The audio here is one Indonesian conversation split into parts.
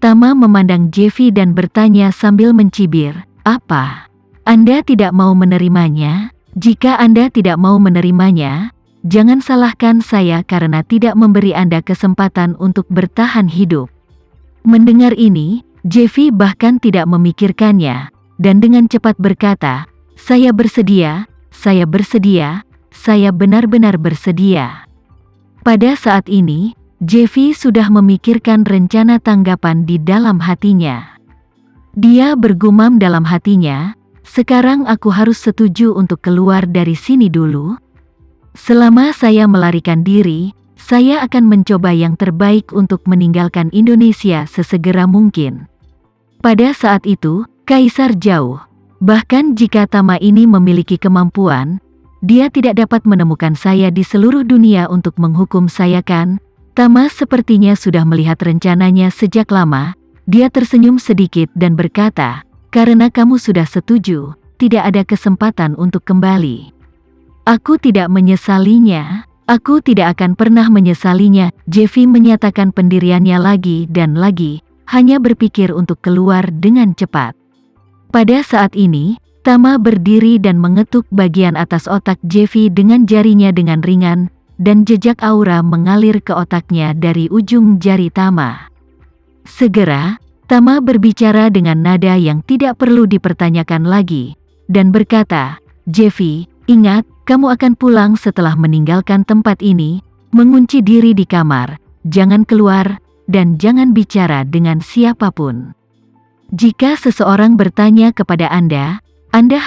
Tama memandang Jeffy dan bertanya sambil mencibir, "Apa? Anda tidak mau menerimanya? Jika Anda tidak mau menerimanya, jangan salahkan saya karena tidak memberi Anda kesempatan untuk bertahan hidup." Mendengar ini, Jeffy bahkan tidak memikirkannya, dan dengan cepat berkata, "Saya bersedia, saya bersedia, saya benar-benar bersedia." Pada saat ini, Jeffy sudah memikirkan rencana tanggapan di dalam hatinya. Dia bergumam dalam hatinya, "Sekarang aku harus setuju untuk keluar dari sini dulu. Selama saya melarikan diri, saya akan mencoba yang terbaik untuk meninggalkan Indonesia sesegera mungkin." Pada saat itu, Kaisar jauh. Bahkan jika Tama ini memiliki kemampuan, dia tidak dapat menemukan saya di seluruh dunia untuk menghukum saya kan? Tama sepertinya sudah melihat rencananya sejak lama. Dia tersenyum sedikit dan berkata, "Karena kamu sudah setuju, tidak ada kesempatan untuk kembali. Aku tidak menyesalinya. Aku tidak akan pernah menyesalinya." Jeffy menyatakan pendiriannya lagi dan lagi, hanya berpikir untuk keluar dengan cepat. Pada saat ini, Tama berdiri dan mengetuk bagian atas otak Jeffy dengan jarinya dengan ringan, dan jejak aura mengalir ke otaknya dari ujung jari Tama. Segera, Tama berbicara dengan nada yang tidak perlu dipertanyakan lagi, dan berkata, "Jeffy, ingat, kamu akan pulang setelah meninggalkan tempat ini, mengunci diri di kamar, jangan keluar, dan jangan bicara dengan siapapun. Jika seseorang bertanya kepada Anda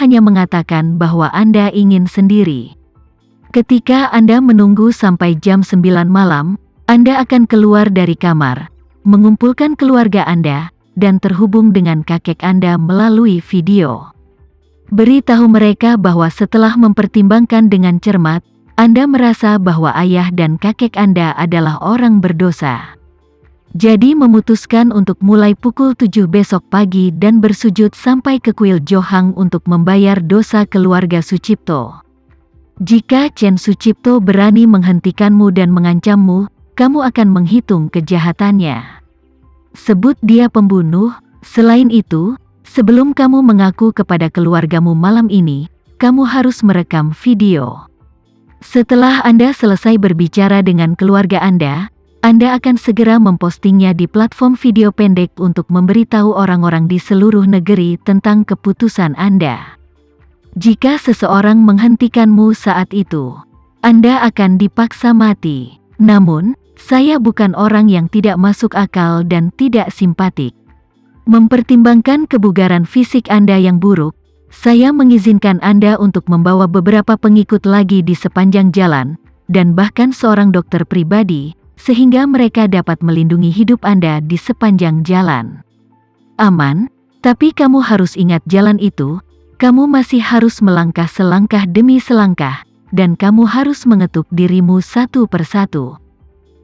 hanya mengatakan bahwa Anda ingin sendiri. Ketika Anda menunggu sampai jam 9 malam, Anda akan keluar dari kamar, mengumpulkan keluarga Anda, dan terhubung dengan kakek Anda melalui video. Beritahu mereka bahwa setelah mempertimbangkan dengan cermat, Anda merasa bahwa ayah dan kakek Anda adalah orang berdosa. Jadi memutuskan untuk mulai pukul 7 besok pagi dan bersujud sampai ke kuil Johang untuk membayar dosa keluarga Sucipto. Jika Chen Sucipto berani menghentikanmu dan mengancammu, kamu akan menghitung kejahatannya. Sebut dia pembunuh. Selain itu, sebelum kamu mengaku kepada keluargamu malam ini, kamu harus merekam video. Setelah Anda selesai berbicara dengan keluarga Anda akan segera mempostingnya di platform video pendek untuk memberitahu orang-orang di seluruh negeri tentang keputusan Anda. Jika seseorang menghentikanmu saat itu, Anda akan dipaksa mati. Namun, saya bukan orang yang tidak masuk akal dan tidak simpatik. Mempertimbangkan kebugaran fisik Anda yang buruk, saya mengizinkan Anda untuk membawa beberapa pengikut lagi di sepanjang jalan, dan bahkan seorang dokter pribadi, sehingga mereka dapat melindungi hidup Anda di sepanjang jalan. Aman, tapi kamu harus ingat jalan itu, kamu masih harus melangkah selangkah demi selangkah, dan kamu harus mengetuk dirimu satu persatu.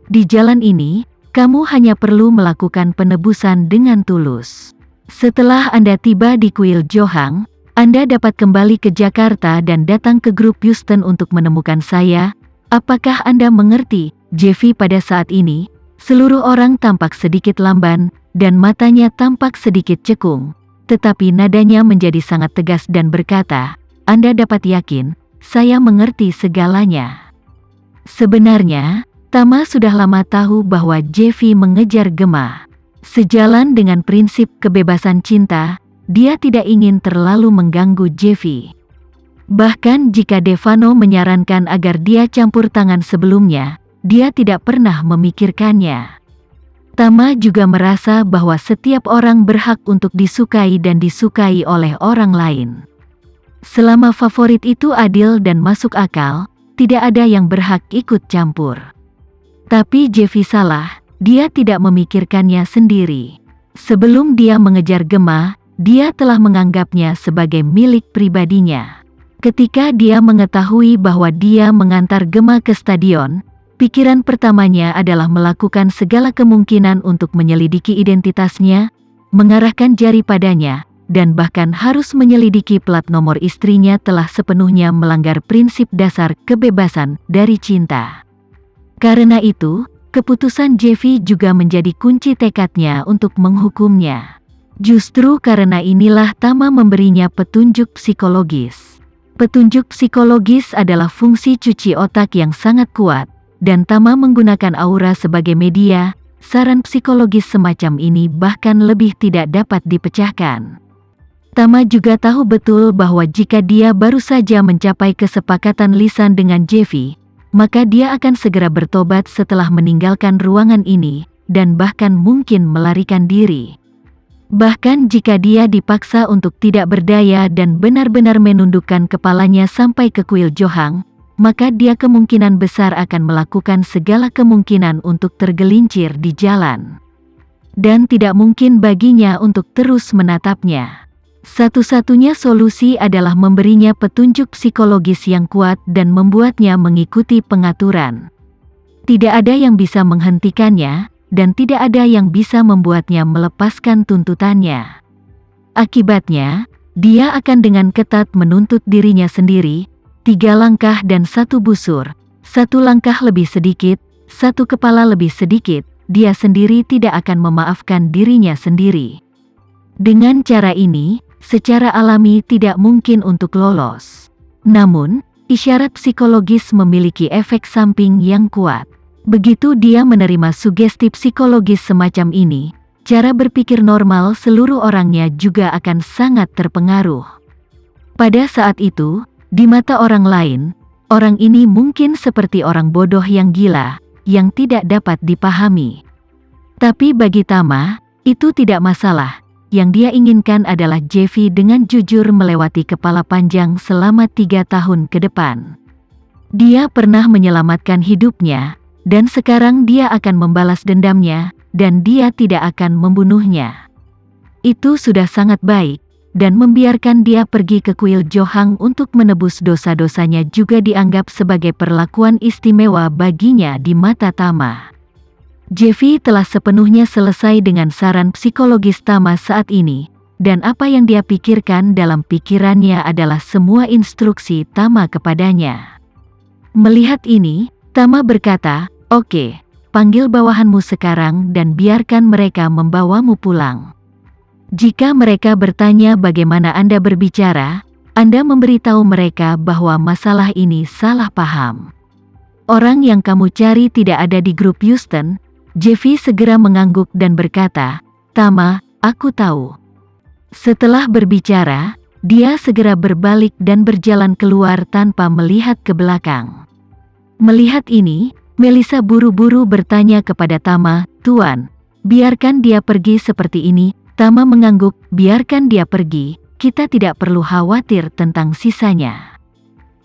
Di jalan ini, kamu hanya perlu melakukan penebusan dengan tulus. Setelah Anda tiba di kuil Johang, Anda dapat kembali ke Jakarta dan datang ke grup Houston untuk menemukan saya. Apakah Anda mengerti?" Jeffy pada saat ini, seluruh orang tampak sedikit lamban, dan matanya tampak sedikit cekung. Tetapi nadanya menjadi sangat tegas dan berkata, "Anda dapat yakin, saya mengerti segalanya." Sebenarnya, Tama sudah lama tahu bahwa Jeffy mengejar Gemma. Sejalan dengan prinsip kebebasan cinta, dia tidak ingin terlalu mengganggu Jeffy. Bahkan jika Devano menyarankan agar dia campur tangan sebelumnya, dia tidak pernah memikirkannya. Tama juga merasa bahwa setiap orang berhak untuk disukai dan disukai oleh orang lain. Selama favorit itu adil dan masuk akal, tidak ada yang berhak ikut campur. Tapi Jeffy salah, dia tidak memikirkannya sendiri. Sebelum dia mengejar Gemma, dia telah menganggapnya sebagai milik pribadinya. Ketika dia mengetahui bahwa dia mengantar Gemma ke stadion, pikiran pertamanya adalah melakukan segala kemungkinan untuk menyelidiki identitasnya, mengarahkan jari padanya, dan bahkan harus menyelidiki plat nomor istrinya telah sepenuhnya melanggar prinsip dasar kebebasan dari cinta. Karena itu, Keputusan Jeffy juga menjadi kunci tekadnya untuk menghukumnya. Justru karena inilah Tama memberinya petunjuk psikologis. Petunjuk psikologis adalah fungsi cuci otak yang sangat kuat, dan Tama menggunakan aura sebagai media. Saran psikologis semacam ini bahkan lebih tidak dapat dipecahkan. Tama juga tahu betul bahwa jika dia baru saja mencapai kesepakatan lisan dengan Jeffy, maka dia akan segera bertobat setelah meninggalkan ruangan ini, dan bahkan mungkin melarikan diri. Bahkan jika dia dipaksa untuk tidak berdaya dan benar-benar menundukkan kepalanya sampai ke kuil Johang, maka dia kemungkinan besar akan melakukan segala kemungkinan untuk tergelincir di jalan. Dan tidak mungkin baginya untuk terus menatapnya. Satu-satunya solusi adalah memberinya petunjuk psikologis yang kuat dan membuatnya mengikuti pengaturan. Tidak ada yang bisa menghentikannya, dan tidak ada yang bisa membuatnya melepaskan tuntutannya. Akibatnya, dia akan dengan ketat menuntut dirinya sendiri, 3 langkah dan 1 busur, 1 langkah lebih sedikit, 1 kepala lebih sedikit, dia sendiri tidak akan memaafkan dirinya sendiri. Dengan cara ini, secara alami tidak mungkin untuk lolos. Namun, isyarat psikologis memiliki efek samping yang kuat. Begitu dia menerima sugesti psikologis semacam ini, cara berpikir normal seluruh orangnya juga akan sangat terpengaruh. Pada saat itu, di mata orang lain, orang ini mungkin seperti orang bodoh yang gila, yang tidak dapat dipahami. Tapi bagi Tama, itu tidak masalah. Yang dia inginkan adalah Jeffy dengan jujur melewati kepala panjang selama 3 tahun ke depan. Dia pernah menyelamatkan hidupnya, dan sekarang dia akan membalas dendamnya, dan dia tidak akan membunuhnya. Itu sudah sangat baik, dan membiarkan dia pergi ke kuil Johang untuk menebus dosa-dosanya juga dianggap sebagai perlakuan istimewa baginya di mata Tama. Jeffy telah sepenuhnya selesai dengan saran psikologis Tama saat ini, dan apa yang dia pikirkan dalam pikirannya adalah semua instruksi Tama kepadanya. Melihat ini, Tama berkata, "Oke, panggil bawahanmu sekarang dan biarkan mereka membawamu pulang. Jika mereka bertanya bagaimana Anda berbicara, Anda memberitahu mereka bahwa masalah ini salah paham. Orang yang kamu cari tidak ada di grup Houston." Jeffy segera mengangguk dan berkata, "Tama, aku tahu." Setelah berbicara, dia segera berbalik dan berjalan keluar tanpa melihat ke belakang. Melihat ini, Melissa buru-buru bertanya kepada Tama, "Tuan, biarkan dia pergi seperti ini." Tama mengangguk, "Biarkan dia pergi, kita tidak perlu khawatir tentang sisanya."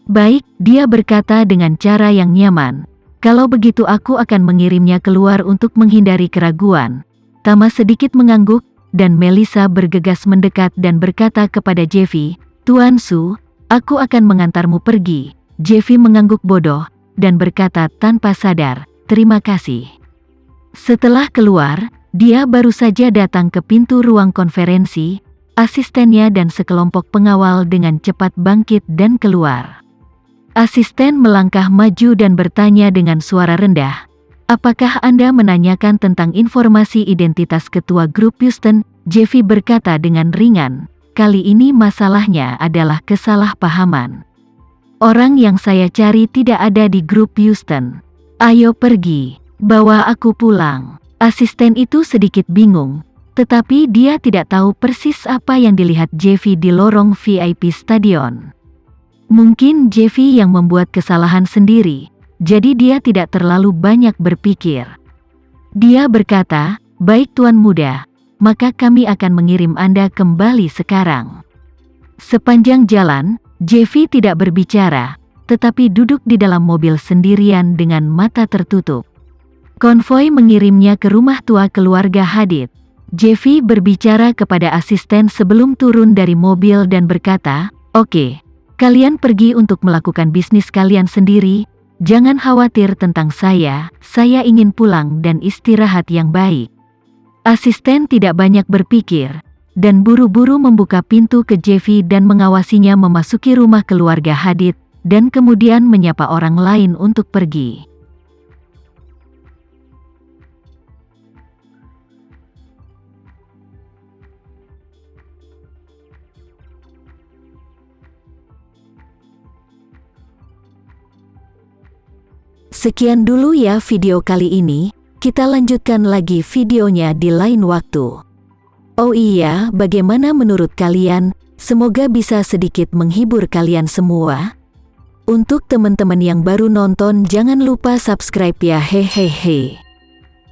"Baik," dia berkata dengan cara yang nyaman, "kalau begitu aku akan mengirimnya keluar untuk menghindari keraguan." Tama sedikit mengangguk, dan Melissa bergegas mendekat dan berkata kepada Jeffy, "Tuan Su, aku akan mengantarmu pergi." Jeffy mengangguk bodoh, dan berkata tanpa sadar, "Terima kasih." Setelah keluar, dia baru saja datang ke pintu ruang konferensi. Asistennya dan sekelompok pengawal dengan cepat bangkit dan keluar. Asisten melangkah maju dan bertanya dengan suara rendah, "Apakah Anda menanyakan tentang informasi identitas ketua grup Houston?" Jeffy berkata dengan ringan, "Kali ini masalahnya adalah kesalahpahaman. Orang yang saya cari tidak ada di grup Houston. Ayo pergi, bawa aku pulang." Asisten itu sedikit bingung, tetapi dia tidak tahu persis apa yang dilihat Jeffy di lorong VIP stadion. Mungkin Jeffy yang membuat kesalahan sendiri, jadi dia tidak terlalu banyak berpikir. Dia berkata, "Baik Tuan Muda, maka kami akan mengirim Anda kembali sekarang." Sepanjang jalan, Jeffy tidak berbicara, tetapi duduk di dalam mobil sendirian dengan mata tertutup. Konvoi mengirimnya ke rumah tua keluarga Hadid. Jeffy berbicara kepada asisten sebelum turun dari mobil dan berkata, "Oke, kalian pergi untuk melakukan bisnis kalian sendiri, jangan khawatir tentang saya ingin pulang dan istirahat yang baik." Asisten tidak banyak berpikir, dan buru-buru membuka pintu ke Jeffy dan mengawasinya memasuki rumah keluarga Hadid, dan kemudian menyapa orang lain untuk pergi. Sekian dulu ya video kali ini, kita lanjutkan lagi videonya di lain waktu. Oh iya, bagaimana menurut kalian? Semoga bisa sedikit menghibur kalian semua. Untuk teman-teman yang baru nonton jangan lupa subscribe ya hehehe.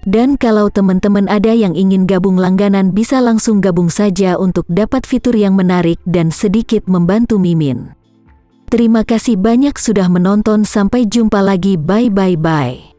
Dan kalau teman-teman ada yang ingin gabung langganan bisa langsung gabung saja untuk dapat fitur yang menarik dan sedikit membantu Mimin. Terima kasih banyak sudah menonton, sampai jumpa lagi, bye bye bye.